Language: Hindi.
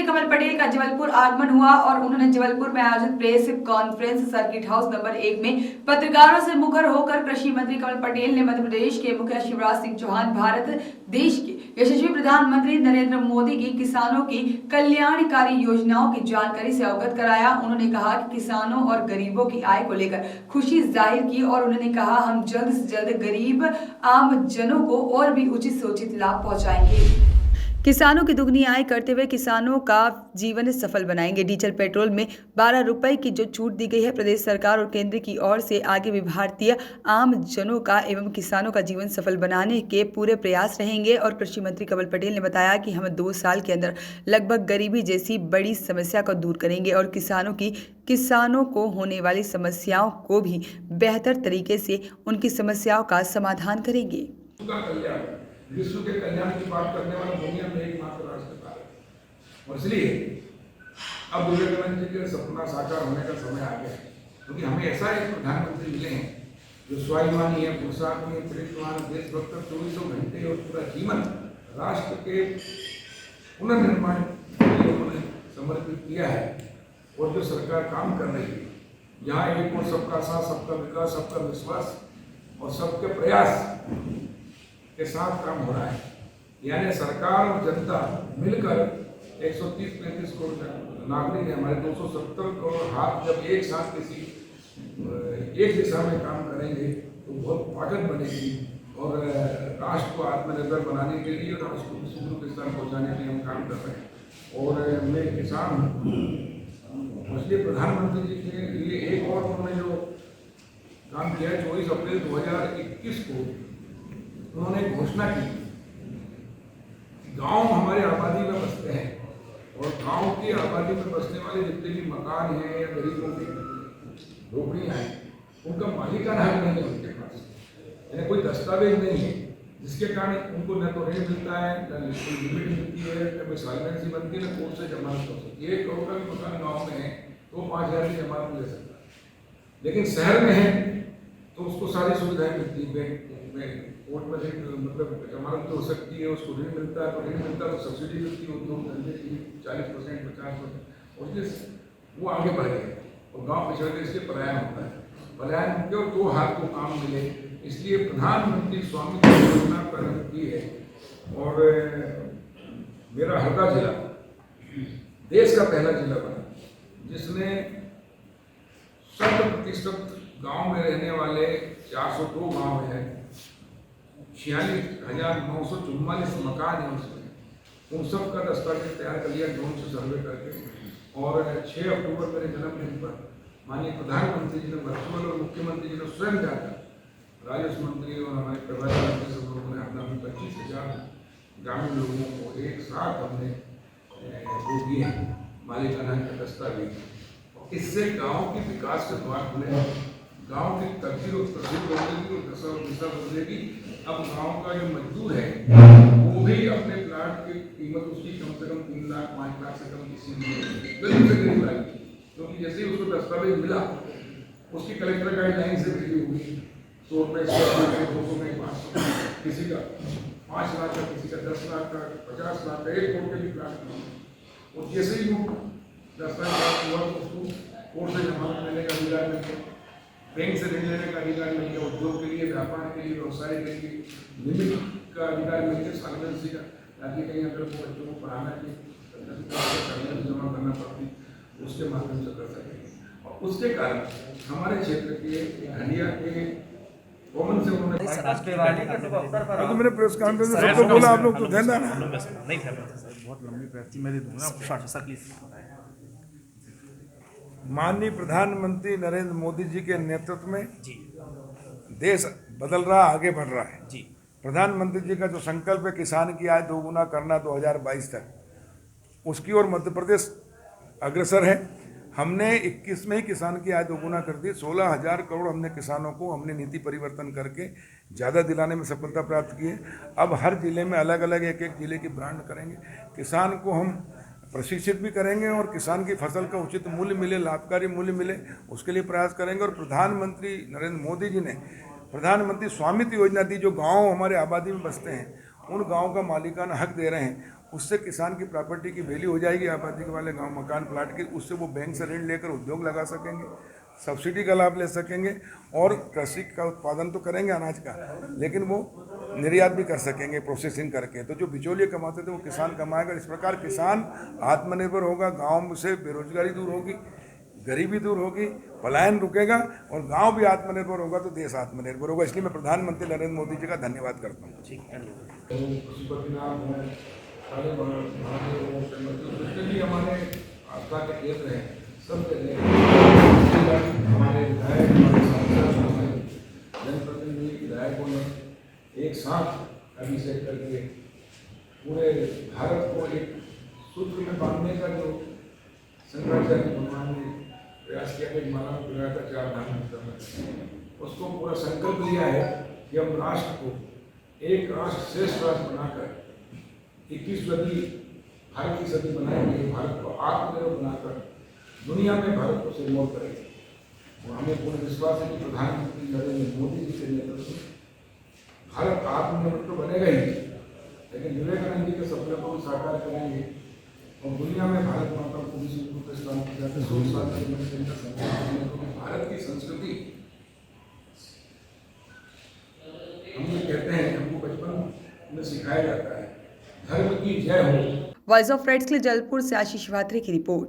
मुख्यमंत्री कमल पटेल का जबलपुर आगमन हुआ और उन्होंने जबलपुर में आयोजित press conference circuit house number 1 में पत्रकारों से मुखर होकर कृषि मंत्री कमल पटेल ने मध्य प्रदेश के मुखिया शिवराज सिंह चौहान, भारत देश के यशस्वी प्रधानमंत्री नरेंद्र मोदी की किसानों की कल्याणकारी योजनाओं की जानकारी से अवगत कराया। उन्होंने कहा कि किसानों और गरीबों की आय को लेकर खुशी जाहिर की और उन्होंने कहा हम जल्द से जल्द गरीब आम जनों को और भी उचित से उचित लाभ पहुंचाएंगे। किसानों की दुगनी आय करते हुए किसानों का जीवन सफल बनाएंगे। डीजल पेट्रोल में 12 रुपए की जो छूट दी गई है प्रदेश सरकार और केंद्र की ओर से आगे भी भारतीय आम जनों का एवं किसानों का जीवन सफल बनाने के पूरे प्रयास रहेंगे। और कृषि मंत्री कमल पटेल ने बताया कि हम 2 साल के अंदर लगभग गरीबी जैसी बड़ी समस्या को दूर करेंगे और किसानों को होने वाली समस्याओं को भी बेहतर तरीके से उनकी समस्याओं का समाधान करेंगे। विश्व के कल्याण की बात करने वाला दुनिया में एकमात्र राष्ट्र है और इसलिए अब विवेकानंद जी के सपना साकार होने का समय आ गया है, क्योंकि हमें ऐसा एक प्रधानमंत्री मिले हैं जो स्वाभिमानी है, पुरुषार्थी है, प्रेरणावान, देशभक्त, 24 घंटे और पूरा जीवन राष्ट्र के पुनर्निर्माण के लिए उन्होंने समर्पित किया है। और जो सरकार काम कर रही है, यहाँ एक और सबका साथ, सबका विकास, सबका विश्वास और सबके प्रयास के साथ काम हो रहा है, यानी सरकार और जनता मिलकर 130-135 करोड़ नागरिक है हमारे, 270 करोड़ हाथ जब एक साथ किसी एक दिशा में काम करेंगे तो बहुत ताकत बनेगी और राष्ट्र को आत्मनिर्भर बनाने के लिए और राष्ट्र को सुदूर के स्थान पहुँचाने के लिए हम काम कर रहे हैं। और मैं किसान हूँ, इसलिए प्रधानमंत्री जी के लिए एक और उन्होंने जो काम किया है, 24 अप्रैल 2021 को उन्होंने घोषणा की, गांव हमारे आबादी में बसते हैं और गांव की आबादी में बसने वाले जितने भी मकान हैं या गरीबों की झोपड़ियाँ हैं, उनका मालिकाना हक नहीं है उनके पास, यानी कोई दस्तावेज नहीं है, जिसके कारण उनको न तो ऋण मिलता है, न कोई लिमिट मिलती है, न कोई सॉल्वेंसी बनती है, न कोर्ट से जमानत हो सकती है। 1 करोड़ का भी मकान गाँव में है तो 5,000 की जमानत ले सकता है, लेकिन शहर में है तो उसको सारी सुविधाएं मिलती है, बैंक कोर्ट में मतलब जमानत तो हो सकती है, उसको ऋण मिलता है, तो ऋण मिलता है तो सब्सिडी मिलती है उद्योग धंधे की 40%, 50%, और जिस वो आगे बढ़ गए और गांव पिछड़ के इसके पलायन होता है, पलायन होकर और 2 हाथ को काम मिले, इसलिए प्रधानमंत्री स्वामित्व योजना प्रारंभ की है। और मेरा हरदा जिला देश का पहला जिला बना जिसने 100% गाँव में रहने वाले 402 गाँव हैं, 46,944 मकान है उसमें, उन सब का दस्तावेज तैयार कर लिया ड्रोन से सर्वे करके। और 6 अक्टूबर मेरे जन्मदिन पर माननीय प्रधानमंत्री जी ने वर्चुअल और मुख्यमंत्री जी ने स्वयं जाकर राजस्व मंत्री और हमारे प्रभारी मंत्री सब लोगों ने अपना 25,000 ग्रामीण लोगों को एक साथ हमने वो दिए हैं मालिकाना के दस्तावेज। इससे गाँव के विकास के द्वार खुले, गाँव की तरक्की और प्रसिद्ध होगी और दशा और दिशा बदलेगी। अब गांव का जो मजदूर है वो भी अपने प्लाट की कीमत उसकी कम से कम 3 लाख 5 लाख से कम किसी गरीब से गरीब आएगी, क्योंकि जैसे ही उसको दस्तावेज मिला उसकी कलेक्टर गाइडलाइन से भेजी होगी 100 रुपये, 200 में 500, किसी का 5 लाख का, किसी का 10 लाख का, 50 लाख का, 1 करोड़ के भी प्लाट का, और जैसे ही वो दस्तावेज हुआ तो उसको कोर्ट से जमानत लेने का अधिकार मिल गया, बैंक से ऋण लेने का अधिकार मिल गया, उद्योग के लिए, व्यापार के लिए, व्यवसाय के लिए लिमिट का अधिकार मिल गया, सॉल्वेंसी का, ताकि कहीं अगर वो बच्चों को पढ़ाना की सॉल्वेंसी जमा करना पड़ती उसके माध्यम से कर सकेंगे। और उसके कारण हमारे क्षेत्र के घंडिया के कॉमन से उन्होंने तो मैंने प्रेस कॉन्फ्रेंस में सबको बोला, आप लोग तो ध्यान देना नहीं थे, बहुत लंबी प्रेस थी, मैं दे दूंगा। माननीय प्रधानमंत्री नरेंद्र मोदी जी के नेतृत्व में देश बदल रहा, आगे बढ़ रहा है। प्रधानमंत्री जी का जो संकल्प है किसान की आय 2 गुना करना 2022 तक, उसकी ओर मध्य प्रदेश अग्रसर है। हमने 21 में ही किसान की आय 2 गुना कर दी, 16,000 करोड़ हमने किसानों को हमने नीति परिवर्तन करके ज़्यादा दिलाने में सफलता प्राप्त की है। अब हर जिले में अलग अलग एक जिले की ब्रांड करेंगे, किसान को हम प्रशिक्षित भी करेंगे और किसान की फसल का उचित मूल्य मिले, लाभकारी मूल्य मिले, उसके लिए प्रयास करेंगे। और प्रधानमंत्री नरेंद्र मोदी जी ने प्रधानमंत्री स्वामित्व योजना दी, जो गांव हमारे आबादी में बसते हैं उन गाँव का मालिकाना हक दे रहे हैं, उससे किसान की प्रॉपर्टी की वैल्यू हो जाएगी। आबादी वाले गांव मकान प्लाट के, उससे वो बैंक से ऋण लेकर उद्योग लगा सकेंगे, सब्सिडी का लाभ ले सकेंगे और कृषि का उत्पादन तो करेंगे अनाज का, लेकिन वो निर्यात भी कर सकेंगे प्रोसेसिंग करके। तो जो बिचौलिए कमाते थे वो किसान कमाएगा। इस प्रकार किसान आत्मनिर्भर होगा, गाँव से बेरोजगारी दूर होगी, गरीबी दूर होगी, पलायन रुकेगा और गांव भी आत्मनिर्भर होगा तो देश आत्मनिर्भर होगा। इसलिए मैं प्रधानमंत्री नरेंद्र मोदी जी का धन्यवाद करता हूँ। जितने भी हमारे आस्था के केंद्र हैं, सब जगह हमारे विधायक, हमारे सांसद, हमारे जनप्रतिनिधि, विधायकों ने एक साथ अभिषेक करके पूरे भारत को एक सूत्र में बांधने का जो शंकराचार्य भगवान ने प्रयास किया कि मानव विग्रह का 4 धाम में, उसको पूरा संकल्प लिया है कि हम राष्ट्र को एक राष्ट्र श्रेष्ठ राष्ट्र बनाकर 21वीं सदी भारत की सदी बनाएंगे, भारत को आत्मनिर्भर बनाकर दुनिया में भारत को सिरमौर करेंगे। और हमें पूर्ण विश्वास है कि प्रधानमंत्री नरेंद्र मोदी जी के नेतृत्व में भारत आत्मनिर्भर तो बनेगा ही, लेकिन विवेकानंद जी के सपने को भी साकार करेंगे और दुनिया में भारत माता को भी स्वीकृत स्थान दिया जाए। भारत की संस्कृति हम ये कहते हैं, हमको बचपन में सिखाया जाता है, धर्म की जय हो। वॉइस ऑफ राइट्स के लिए जबलपुर से आशीष वात्रे की रिपोर्ट।